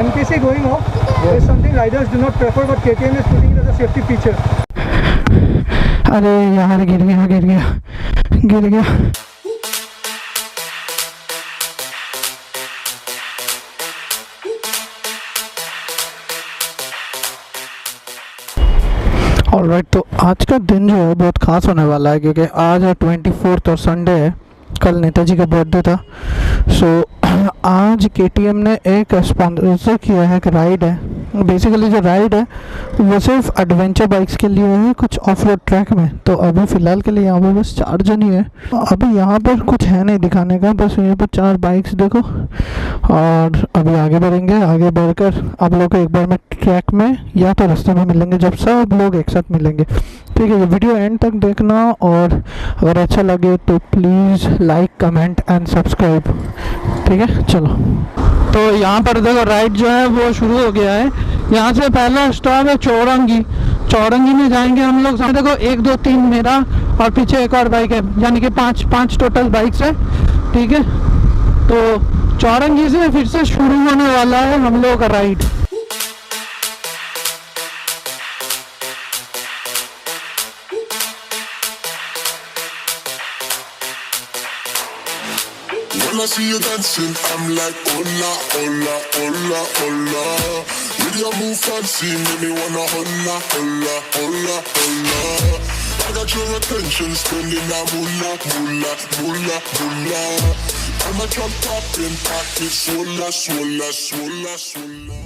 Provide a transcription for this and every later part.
NPC going off is something riders do not prefer, but KTM is putting it as a safety feature. अरे यार गिर गया। Alright, तो आज का दिन जो है बहुत ख़ास होने वाला है क्योंकि आज है 24 और संडे है। कल नेताजी का बर्थडे था। सो आज KTM ने एक स्पॉन्सर किया है, एक राइड है। बेसिकली जो राइड है वो सिर्फ एडवेंचर बाइक्स के लिए है, कुछ ऑफ रोड ट्रैक में। तो अभी फ़िलहाल के लिए यहाँ पर बस 4 जन ही है। अभी यहाँ पर कुछ है नहीं दिखाने का, बस यहाँ पर 4 बाइक्स देखो। और अभी आगे बढ़ेंगे, आगे बढ़कर आप लोग को एक बार में ट्रैक में या तो रास्ते में मिलेंगे जब सब लोग एक साथ मिलेंगे। ठीक है, ये वीडियो एंड तक देखना और अगर अच्छा लगे तो please like, comment and subscribe. ठीक है, चलो। तो यहाँ पर देखो राइड जो है वो शुरू हो गया है। यहाँ से पहला स्टॉप है चौरंगी में जाएंगे हम लोग। देखो 1 2 3 मेरा और पीछे एक और बाइक है, यानी कि 5 टोटल बाइक्स है। ठीक है, तो चौरंगी से फिर से शुरू होने वाला है हम लोग का ride. When I see you dancing, I'm like, hola, hola, hola, hola. With your move fancy, make me wanna hola, hola, hola, hola. I got your attention, spending that moolah, moolah, moolah, moolah. I'm a drop popping, pocket, swola, swola, swola, swola.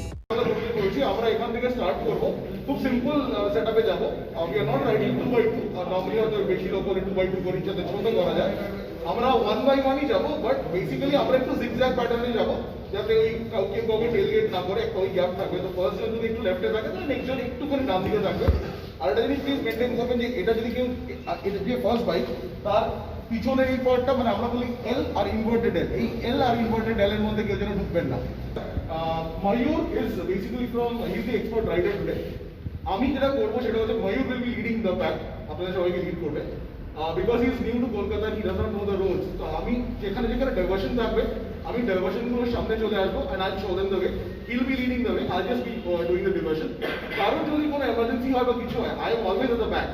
আমরা এখান থেকে start করব, খুব simple সেটআপে যাব। we are not riding 2x2, normally হয়তো বেশি লোক করে 2x2 করে ইচ্ছাতে ছোট করা যায়। আমরা 1x1 ই যাব, বাট বেসিক্যালি আমরা একটু জিগজ্যাগ প্যাটার্নে যাব, যাতে ওই কাউকে টেলগেট না করে একটা ওই গ্যাপ থাকবে। তো ফার্স্ট জন যদি একটু লেফটে থাকে তাহলে নেক্সট জন একটু করে ডান দিকে থাকবে। আর একটা জিনিস প্লিজ মেনটেন করবেন যে এটা যদি কেউ, এটা যে ফার্স্ট বাইক তার পিছনের এই পার্টটা, মানে আমরা বলি এল আর ইনভার্টেড এল, এই এল আর ইনভার্টেড এল এর মধ্যে কেউ যেন ঢুকবেন না। Mayur is basically from, he is the expert rider today. আমি যেটা করবো সেটা হচ্ছে Mayur will be leading the pack, আপনাদের সবাইকে লিড করবে। Because he is new to Kolkata, he does not know the roads. তো আমি যেখানে ডাইভার্সন থাকবে, আমি ডাইভার্সন গুলোর সামনে চলে আসবো and I'll show them the way. He'll be leading the way, I'll just be doing the diversion. কারণ যদি কোনো emergency হয় বা কিছু হয়, I am always at the back.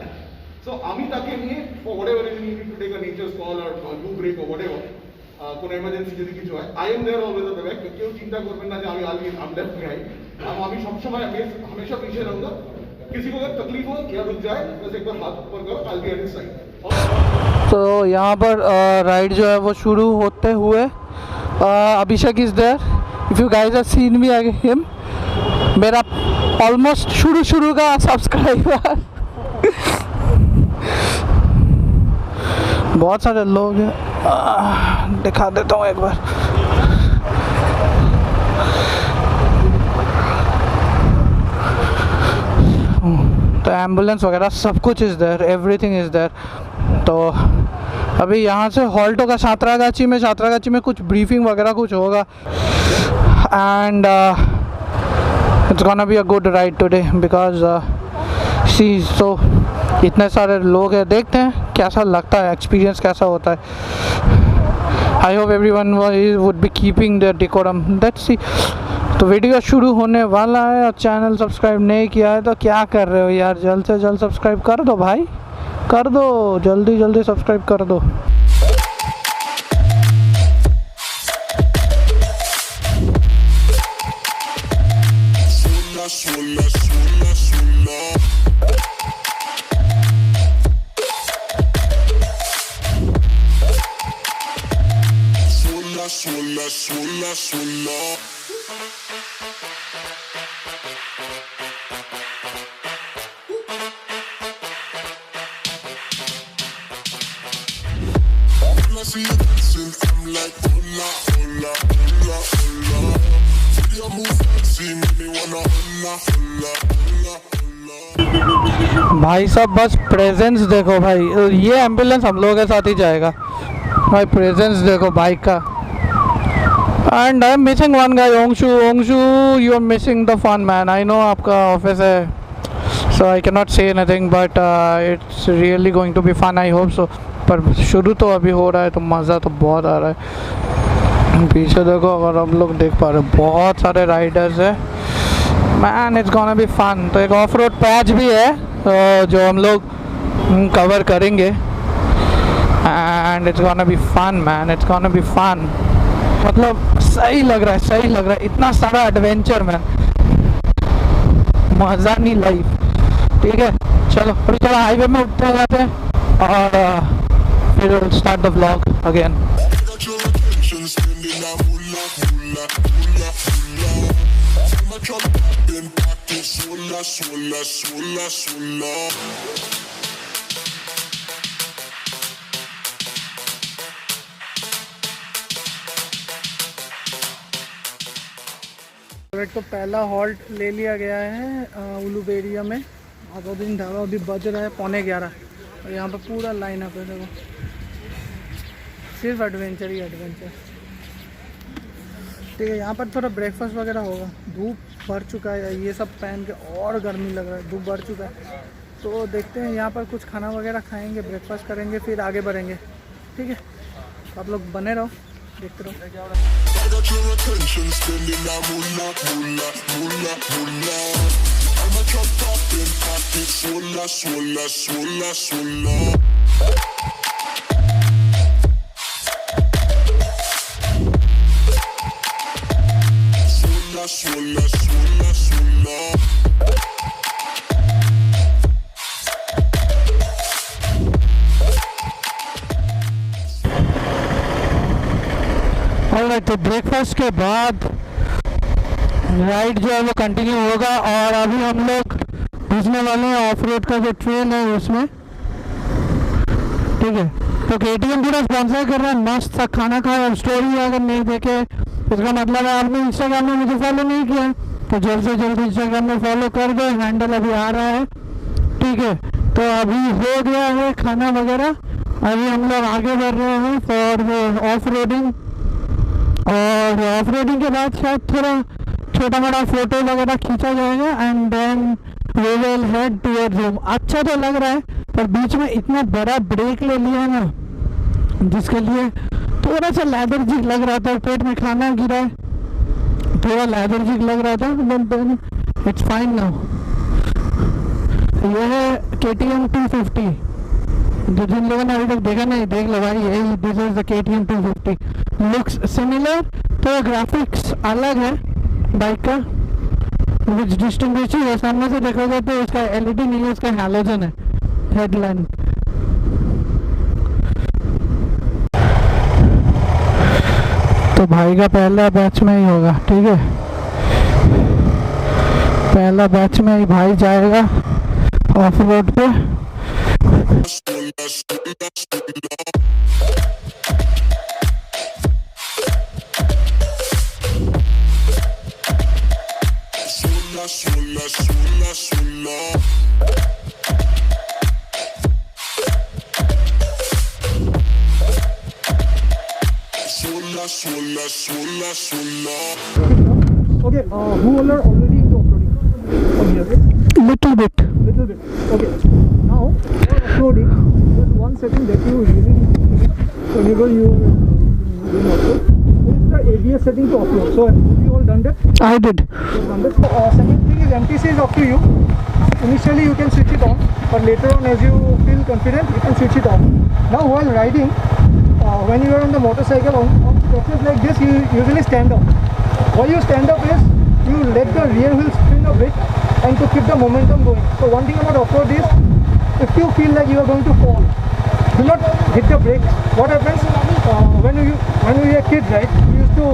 So আমি তাকে নিয়ে for whatever reason you need to take a nature's call or do break or whatever, কোনো এমার্জেন্সি যদি কিছু হয়, I am there always at the back. কেউ চিন্তা করবেন না যে আমি I'm left behind. আমি সবসময় हमेशा पीछे रहूंगा। किसी को अगर तकलीफ हो या रुक जाए, बस एक बार हाथ ऊपर करो, I'll be at his side. तो यहाँ पर राइड जो है वो शुरू होते हुए Abhishek is there. If you guys have seen me him, मेरा ऑलमोस्ट शुरू का सब्सक्राइबर। बहुत सारे लोग हैं, दिखा देता हूँ एक बार। तो एम्बुलेंस वगैरह सब कुछ is there, everything is there. तो अभी यहाँ से हॉल्ट होगा छात्रागाछी में कुछ ब्रीफिंग वगैरह कुछ होगा। And it's gonna be a good ride today because see so इतने सारे लोग हैं। देखते हैं कैसा लगता है, एक्सपीरियंस कैसा होता है। I hope everyone would be keeping their decorum, let's see. तो वीडियो शुरू होने वाला है और चैनल सब्सक्राइब नहीं किया है तो क्या कर रहे हो यार, जल्द से जल्द सब्सक्राइब कर दो भाई, कर दो, जल्दी सब्सक्राइब कर दो। Swola, swola, swola. Swola, swola, swola, swola. When I see you dancing, I'm like, hola, hola, hola, hola. With your move fancy, make me wanna hola, hola, hola, hola. भाई सब बस प्रेजेंस देखो भाई, ये ambulance हम लोगों के साथ ही जाएगा भाई। प्रेजेंस देखो बाइक का। And I am missing one guy, Anshu, you are missing the fun man. I know आपका ऑफिस है, so I can not say anything, but it's really going to be fun, I hope so. पर शुरू तो अभी हो रहा है तो मज़ा तो बहुत आ रहा है। पीछे देखो, अगर आप लोग देख पा रहे हो, बहुत सारे राइडर्स है man. It's gonna be fun. तो एक ऑफ रोड पैच भी है जो हम लोग कवर करेंगे and it's gonna be fun man, it's gonna be fun. मतलब सही लग रहा है, सही लग रहा है, इतना सारा एडवेंचर मैन, मज़ा नहीं लाइफ। ठीक है, चलो अभी थोड़ा हाईवे में उठते जाते हैं और फिर start the vlog again. Got your attention, spending that moolah, moolah, moolah, moolah. So much on in pockets, swolla, swolla, swolla, swolla. तो पहला हॉल्ट ले लिया गया है उलूबेरिया में। अगोदीन ढाबा अभी बज रहा है 11:15 और यहाँ पे पूरा लाइन अप है। देखो, सिर्फ एडवेंचर ही एडवेंचर। ठीक है, यहाँ पर थोड़ा ब्रेकफास्ट वगैरह होगा। धूप बढ़ चुका है, ये सब पहन के और गर्मी लग रहा है, धूप बढ़ चुका है। तो देखते हैं, यहाँ पर कुछ खाना वगैरह खाएंगे, ब्रेकफास्ट करेंगे, फिर आगे बढ़ेंगे। ठीक है, तो आप लोग बने रहो, देखते रहो। I got your attention, spending that moolah, moolah, moolah, moolah. I'm a chop top in pockets, swolla, swolla, swolla, swolla. Swolla, swolla, swolla, swolla. Alright, तो ब्रेकफास्ट के बाद राइड जो है वो कंटिन्यू होगा और अभी हम लोग घुसने वाले हैं ऑफ रोड का जो ट्रेल है उसमें। ठीक है, तो KTM पूरा स्पॉन्सर कर रहा है, मस्त सा खाना खाए और स्टोरी अगर नहीं देखे इसका मतलब है आपने इंस्टाग्राम में मुझे फॉलो नहीं किया है तो जल्द से जल्द इंस्टाग्राम में फॉलो कर दो, हैंडल अभी आ रहा है। ठीक है, तो अभी हो गया है खाना वगैरह, अभी हम लोग आगे बढ़ रहे हैं फॉर ऑफ रोडिंग। और ऑफ रोडिंग के बाद शायद थोड़ा छोटा मोटा फोटो वगैरह खींचा जाएगा and then we will head towards home. अच्छा तो लग रहा है पर बीच में इतना बड़ा ब्रेक ले लिया ना जिसके लिए थोड़ा सा लेथर्जिक लग रहा था, पेट में खाना गिरा है, थोड़ा लेथर्जिक लग रहा था, बट इट्स फाइन नाउ। ये है KTM 250, जो जिन लोगों ने अभी तक देखा नहीं देख लो भाई, यही this is the KTM 250। Looks similar, तो ग्राफिक्स अलग है बाइक का, विच डिस्टिंग्विशेस है। सामने से देखोगे तो इसका LED नहीं है, इसका हैलोजन है हेडलाइट। तो भाई का पहला बैच में ही होगा। ठीक है, पहला बैच में ही भाई जाएगा ऑफ रोड पे। Swolla, swolla, swolla. Swolla, swolla, swolla, swolla. Okay, who all are already into off-roading on here? Little bit. Little bit. Okay. Now, for off-roading, there's one setting that you really need to do whenever you do off-road. It's the ABS setting to off-road. So, have you all done that? I did. Second thing is MTC is up to you. Initially you can switch it on, but later on as you feel confident you can switch it off. Now while riding, when you are on the motorcycle on surface like this, you usually stand up. While you stand up is you let the rear wheel spin a bit and to keep the momentum going. So one thing about off-road is if you feel like you are going to fall, do not hit the brake. What happens when we were kids, right? We used to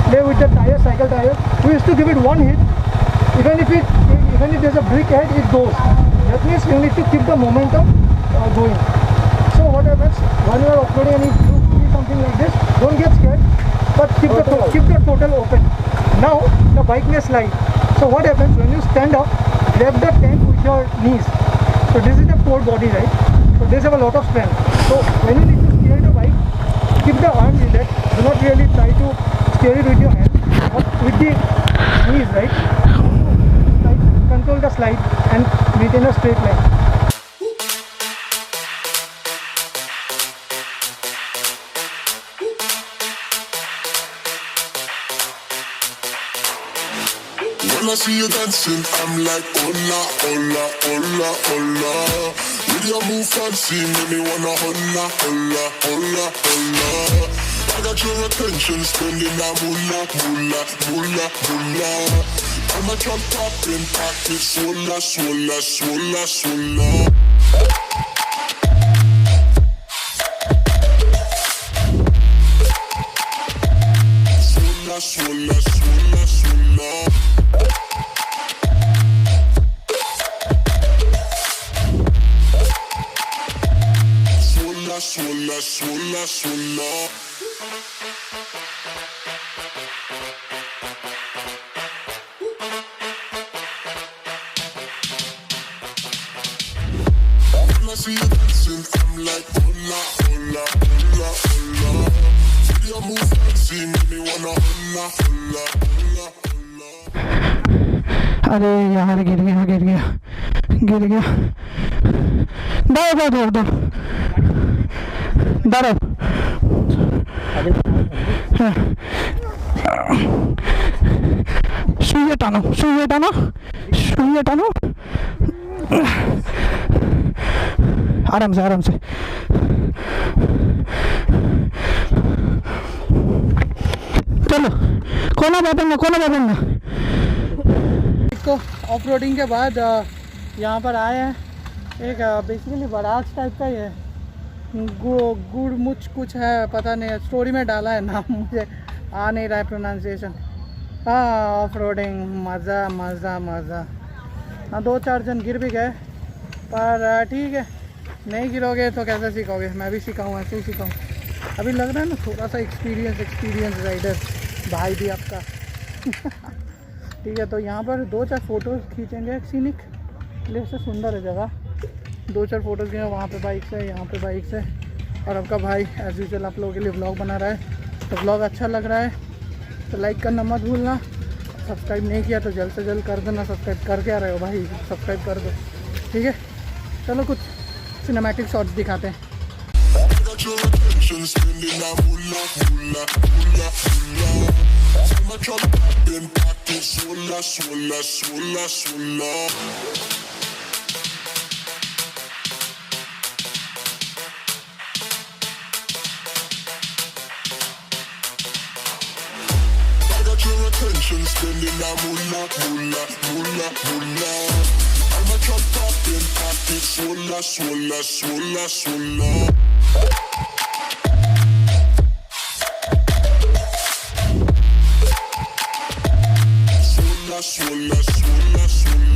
play with the tire, cycle tire. We used to give it one hit. Even if there's a brick ahead, it goes. That means you need to keep the momentum going. So what happens when you are off-roading and you see something like this, don't get scared, but keep the throttle open. Now the bike may slide. So what happens when you stand up, grab the tank with your knees. So this is the core body, right? So these have a lot of strength. So when you need to steer the bike, keep the arm relaxed. Do not really try to steer it with your hand, but with the knees, right? Control the slide and maintain a straight line. When I see you dancing, I'm like, hola, hola, hola, hola. With your move fancy, make me wanna hola, hola, hola, hola. I got your attention, spending that moolah, moolah, moolah, moolah. I'm a drop poppin', pocket, swola, swola, swola, swola. Swola, swola, swola, swola. Swola, swola, swola, swola. When I see you dancing, I'm like, hola, hola, hola, hola. With your move fancy, make me wanna hola, hola, hola, hola. अरे यार गिर गया गिर गया गिर गया दाओ दाओ दाओ दाओ सुइया टानो सुइया टानो सुइया टानो आराम से चलो कोना बाबन ना इसको ऑफ रोडिंग के बाद यहाँ पर आए हैं एक बेसिकली बराज टाइप का ही है गुड़ मुच कुछ है पता नहीं स्टोरी में डाला है नाम मुझे आ नहीं रहा है प्रोनाउंसिएशन हाँ ऑफ रोडिंग मज़ा मज़ा मज़ा हाँ 2-4 जन गिर भी गए पर ठीक है नहीं गिरोगे तो कैसे सीखोगे मैं भी सीखाऊँ ऐसे ही सीखाऊँ अभी लग रहा है ना थोड़ा सा एक्सपीरियंस राइडर भाई भी आपका ठीक है तो यहाँ पर 2-4 फ़ोटोज़ खींचेंगे एक सीनिक प्लेस से सुंदर है जगह 2-4 फ़ोटोज़ खींचे वहाँ पे बाइक से यहाँ पे बाइक से और आपका भाई एज यूजुअल आप लोगों के लिए व्लॉग बना रहा है तो व्लॉग अच्छा लग रहा है तो लाइक करना मत भूलना सब्सक्राइब नहीं किया तो जल्द से जल्द कर देना सब्सक्राइब कर क्या रहे हो भाई सब्सक्राइब कर दो ठीक है चलो कुछ सिनेमैटिक शॉट्स दिखाते हैं Attention, spending that moolah, moolah, moolah, moolah. I'm a drop poppin', pocket, swola, swola, swola, swola. Swola, swola, swola, swola.